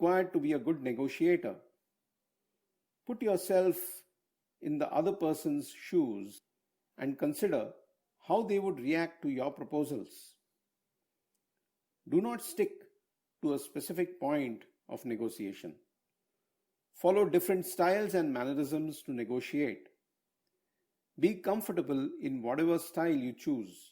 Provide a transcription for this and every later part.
required to be a good negotiator. Put yourself in the other person's shoes and consider how they would react to your proposals. Do not stick to a specific point of negotiation. Follow different styles and mannerisms to negotiate. Be comfortable in whatever style you choose.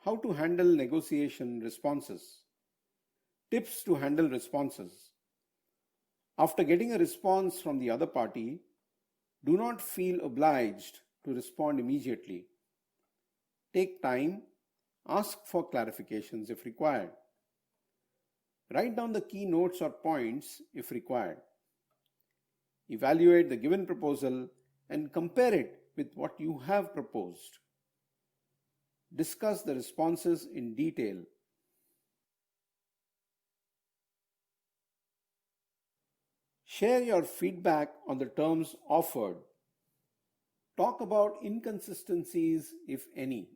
How to handle negotiation responses. Tips to handle responses. After getting a response from the other party, do not feel obliged to respond immediately. Take time, ask for clarifications if required. Write down the key notes or points if required. Evaluate the given proposal and compare it with what you have proposed. Discuss the responses in detail. Share your feedback on the terms offered. Talk about inconsistencies, if any.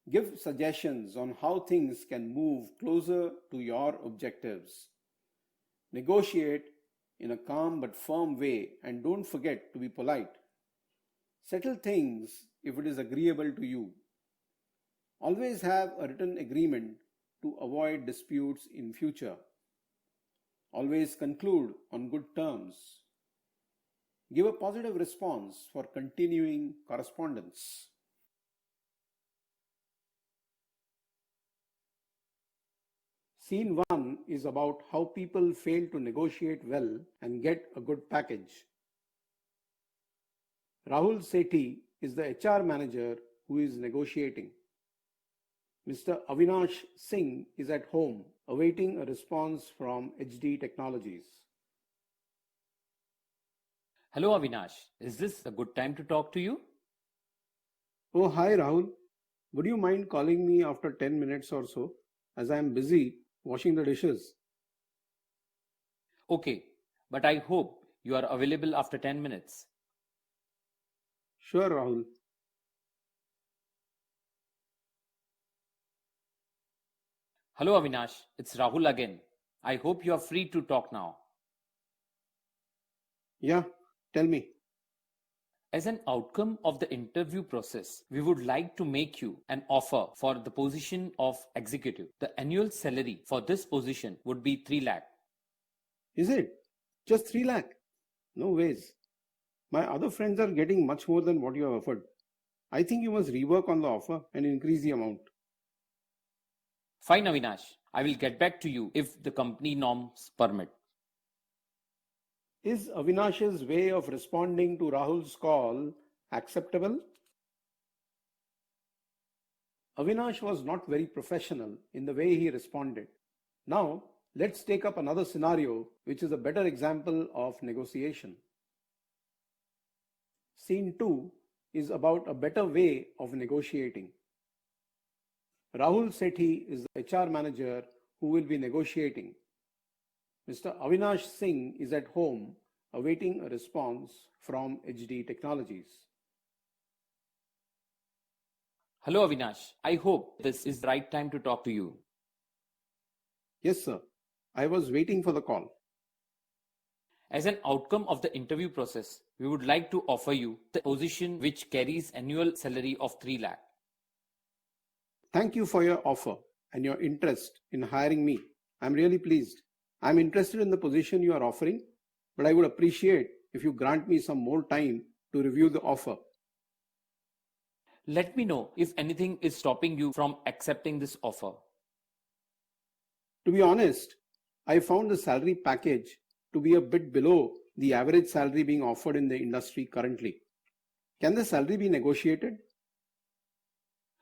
Give suggestions on how things can move closer to your objectives. Negotiate in a calm but firm way and don't forget to be polite. Settle things if it is agreeable to you. Always have a written agreement to avoid disputes in future. Always conclude on good terms. Give a positive response for continuing correspondence. Scene 1 is about how people fail to negotiate well and get a good package. Rahul Sethi is the HR manager who is negotiating. Mr. Avinash Singh is at home awaiting a response from HD Technologies. Hello Avinash, is this a good time to talk to you? Oh, hi Rahul. Would you mind calling me after 10 minutes or so, as I am busy washing the dishes? Okay, but I hope you are available after 10 minutes. Sure, Rahul. Hello Avinash, it's Rahul again. I hope you are free to talk now. Yeah, tell me. As an outcome of the interview process, we would like to make you an offer for the position of executive. The annual salary for this position would be 3 lakh. Is it? Just 3 lakh? No ways. My other friends are getting much more than what you have offered. I think you must rework on the offer and increase the amount. Fine Avinash, I will get back to you if the company norms permit. Is Avinash's way of responding to Rahul's call acceptable? Avinash was not very professional in the way he responded. Now, let's take up another scenario which is a better example of negotiation. Scene 2 is about a better way of negotiating. Rahul Sethi is the HR manager who will be negotiating. Mr. Avinash Singh is at home awaiting a response from HD Technologies. Hello Avinash, I hope this is the right time to talk to you. Yes, sir. I was waiting for the call. As an outcome of the interview process, we would like to offer you the position which carries annual salary of 3 lakh. Thank you for your offer and your interest in hiring me. I'm really pleased. I'm interested in the position you are offering, but I would appreciate if you grant me some more time to review the offer. Let me know if anything is stopping you from accepting this offer. To be honest, I found the salary package to be a bit below the average salary being offered in the industry currently. Can the salary be negotiated?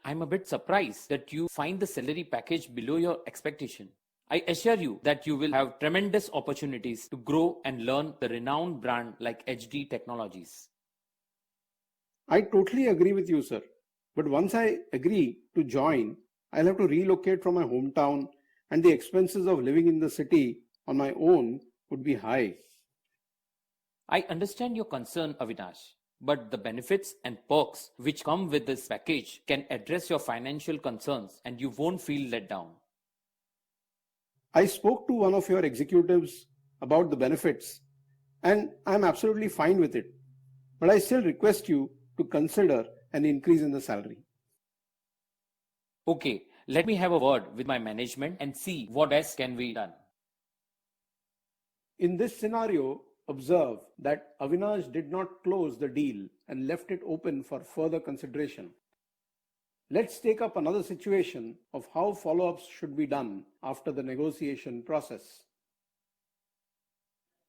I'm a bit surprised that you find the salary package below your expectation. I assure you that you will have tremendous opportunities to grow and learn the renowned brand like HD Technologies. I totally agree with you, sir. But once I agree to join, I'll have to relocate from my hometown, and the expenses of living in the city on my own would be high. I understand your concern, Avinash, but the benefits and perks which come with this package can address your financial concerns and you won't feel let down. I spoke to one of your executives about the benefits, and I'm absolutely fine with it. But I still request you to consider an increase in the salary. Okay, let me have a word with my management and see what else can be done. In this scenario, observe that Avinash did not close the deal and left it open for further consideration. Let's take up another situation of how follow ups should be done after the negotiation process.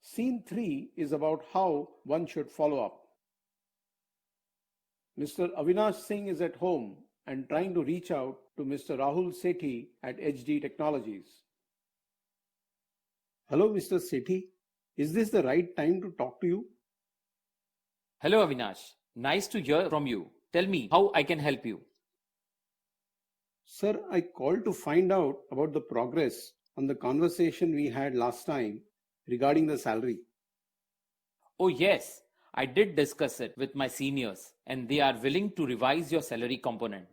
Scene 3 is about how one should follow up. Mr. Avinash Singh is at home and trying to reach out to Mr. Rahul Sethi at HD Technologies. Hello, Mr. Sethi. Is this the right time to talk to you? Hello, Avinash. Nice to hear from you. Tell me how I can help you. Sir, I called to find out about the progress on the conversation we had last time regarding the salary. Oh, yes, I did discuss it with my seniors and they are willing to revise your salary component.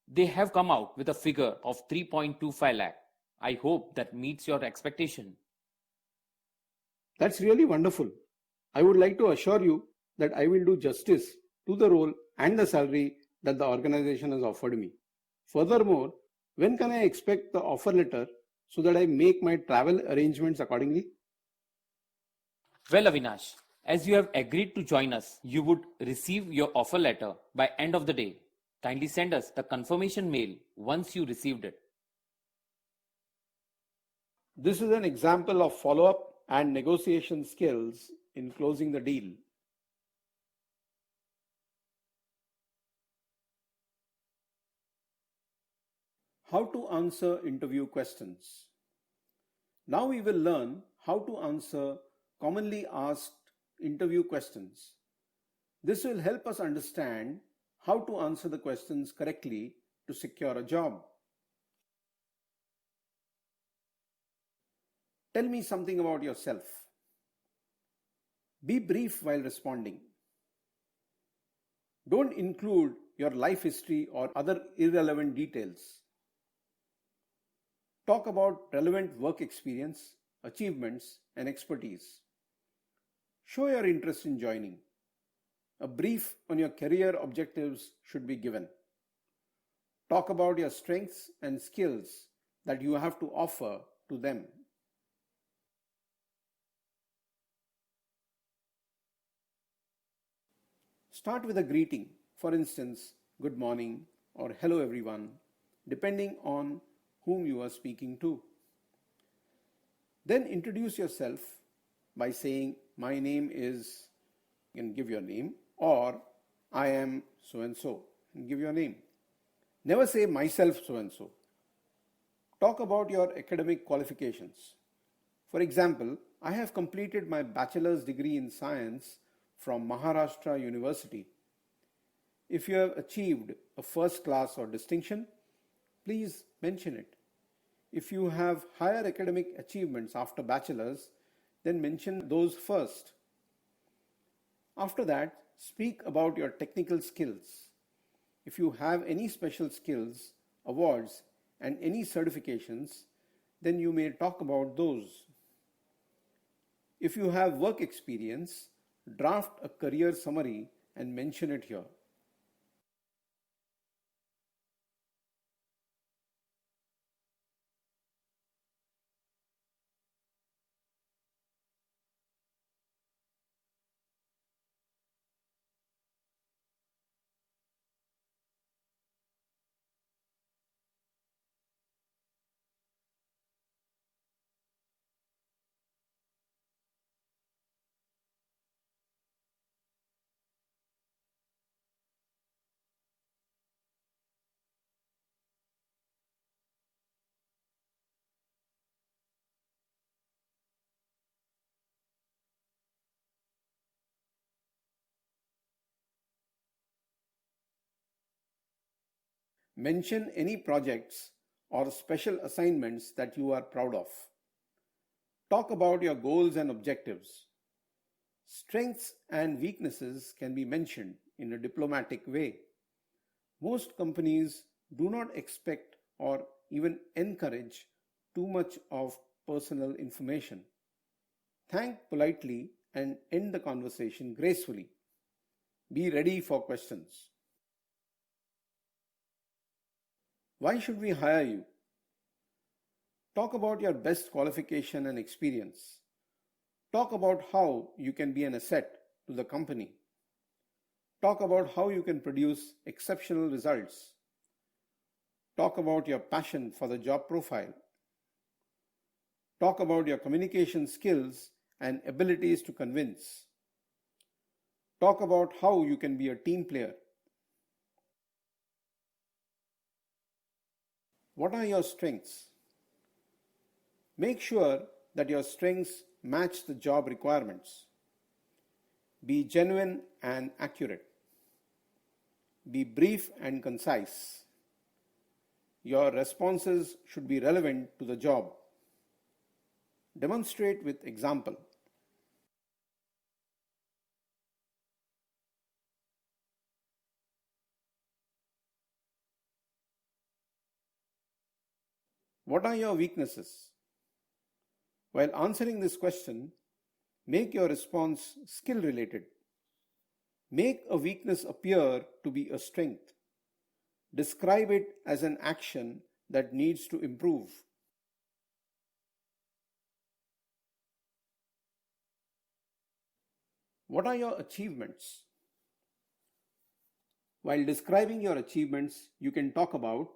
They have come out with a figure of 3.25 lakh. I hope that meets your expectation. That's really wonderful. I would like to assure you that I will do justice to the role and the salary that the organization has offered me. Furthermore, when can I expect the offer letter so that I make my travel arrangements accordingly? Well, Avinash, as you have agreed to join us, you would receive your offer letter by end of the day. Kindly send us the confirmation mail once you received it. This is an example of follow up and negotiation skills in closing the deal. How to answer interview questions. Now we will learn how to answer commonly asked interview questions. This will help us understand how to answer the questions correctly to secure a job. Tell me something about yourself. Be brief while responding. Don't include your life history or other irrelevant details. Talk about relevant work experience, achievements, and expertise. Show your interest in joining. A brief on your career objectives should be given. Talk about your strengths and skills that you have to offer to them. Start with a greeting, for instance, good morning or hello everyone, depending on whom you are speaking to. Then introduce yourself by saying, my name is, you can give your name, or I am so and so, and give your name. Never say myself so and so. Talk about your academic qualifications. For example, I have completed my bachelor's degree in science from Maharashtra University. If you have achieved a first class or distinction, please mention it. If you have higher academic achievements after bachelor's, then mention those first. After that, speak about your technical skills. If you have any special skills, awards, and any certifications, then you may talk about those. If you have work experience, draft a career summary and mention it here. Mention any projects or special assignments that you are proud of. Talk about your goals and objectives. Strengths and weaknesses can be mentioned in a diplomatic way. Most companies do not expect or even encourage too much of personal information. Thank politely and end the conversation gracefully. Be ready for questions. Why should we hire you? Talk about your best qualification and experience. Talk about how you can be an asset to the company. Talk about how you can produce exceptional results. Talk about your passion for the job profile. Talk about your communication skills and abilities to convince. Talk about how you can be a team player. What are your strengths? Make sure that your strengths match the job requirements. Be genuine and accurate. Be brief and concise. Your responses should be relevant to the job. Demonstrate with example. What are your weaknesses? While answering this question, make your response skill related. Make a weakness appear to be a strength. Describe it as an action that needs to improve. What are your achievements? While describing your achievements, you can talk about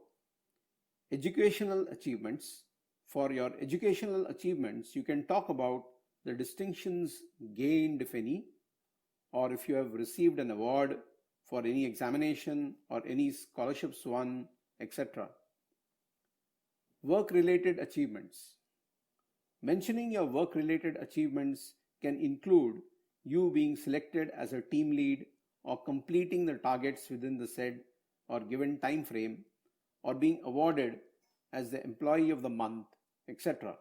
educational achievements. For your educational achievements, you can talk about the distinctions gained, if any, or if you have received an award for any examination or any scholarships won, etc. Work-related achievements. Mentioning your work-related achievements can include you being selected as a team lead or completing the targets within the said or given time frame, or being awarded as the employee of the month, etc.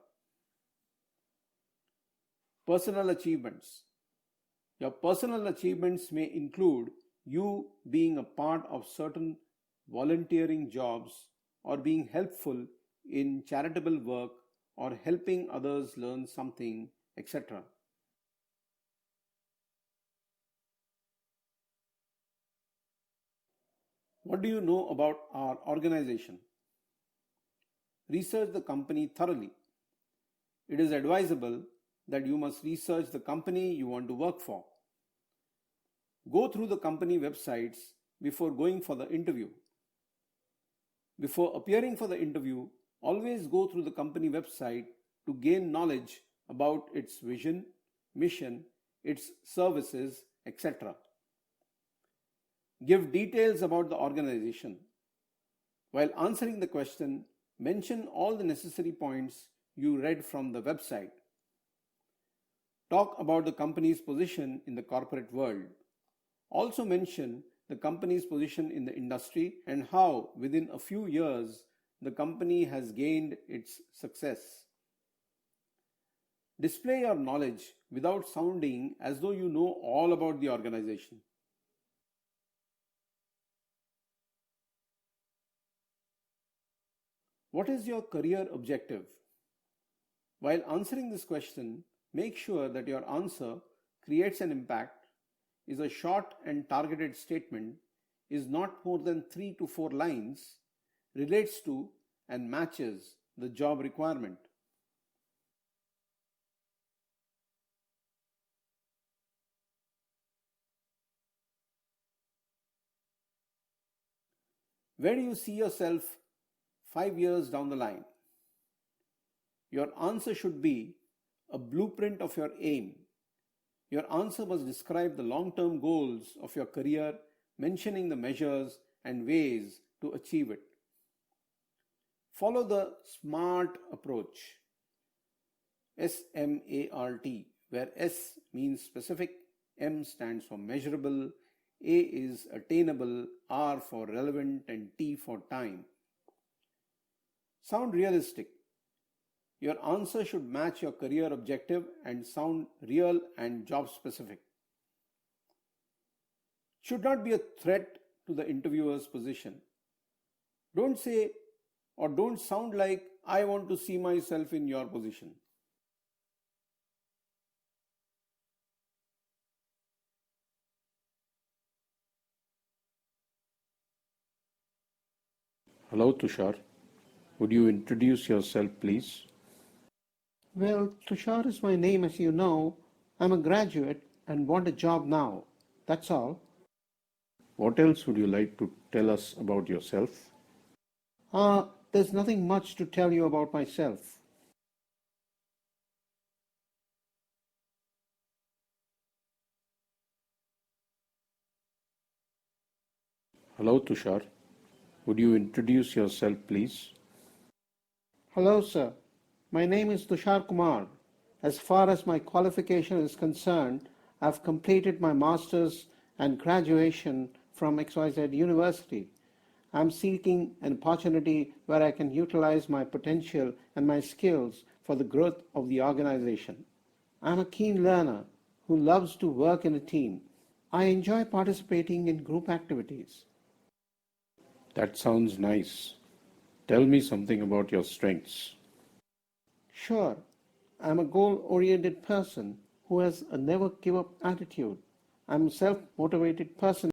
Personal achievements. Your personal achievements may include you being a part of certain volunteering jobs or being helpful in charitable work or helping others learn something, etc. What do you know about our organization? Research the company thoroughly. It is advisable that you must research the company you want to work for. Go through the company websites before going for the interview. Before appearing for the interview, always go through the company website to gain knowledge about its vision, mission, its services, etc. Give details about the organization. While answering the question, mention all the necessary points you read from the website. Talk about the company's position in the corporate world. Also mention the company's position in the industry and how within a few years the company has gained its success. Display your knowledge without sounding as though you know all about the organization. What is your career objective? While answering this question, make sure that your answer creates an impact, is a short and targeted statement, is not more than 3 to 4 lines, relates to and matches the job requirement. Where do you see yourself 5 years down the line? Your answer should be a blueprint of your aim. Your answer must describe the long-term goals of your career, mentioning the measures and ways to achieve it. Follow the SMART approach, S-M-A-R-T, where S means specific, M stands for measurable, A is attainable, R for relevant, and T for time. Sound realistic. Your answer should match your career objective and sound real and job specific. Should not be a threat to the interviewer's position. Don't say or don't sound like I want to see myself in your position. Hello, Tushar. Would you introduce yourself, please? Well, Tushar is my name, as you know. I'm a graduate and want a job now. That's all. What else would you like to tell us about yourself? There's nothing much to tell you about myself. Hello, Tushar. Would you introduce yourself, please? Hello, sir. My name is Tushar Kumar. As far as my qualification is concerned, I've completed my master's and graduation from XYZ University. I'm seeking an opportunity where I can utilize my potential and my skills for the growth of the organization. I'm a keen learner who loves to work in a team. I enjoy participating in group activities. That sounds nice. Tell me something about your strengths. Sure, I'm a goal-oriented person who has a never give up attitude. I'm a self-motivated person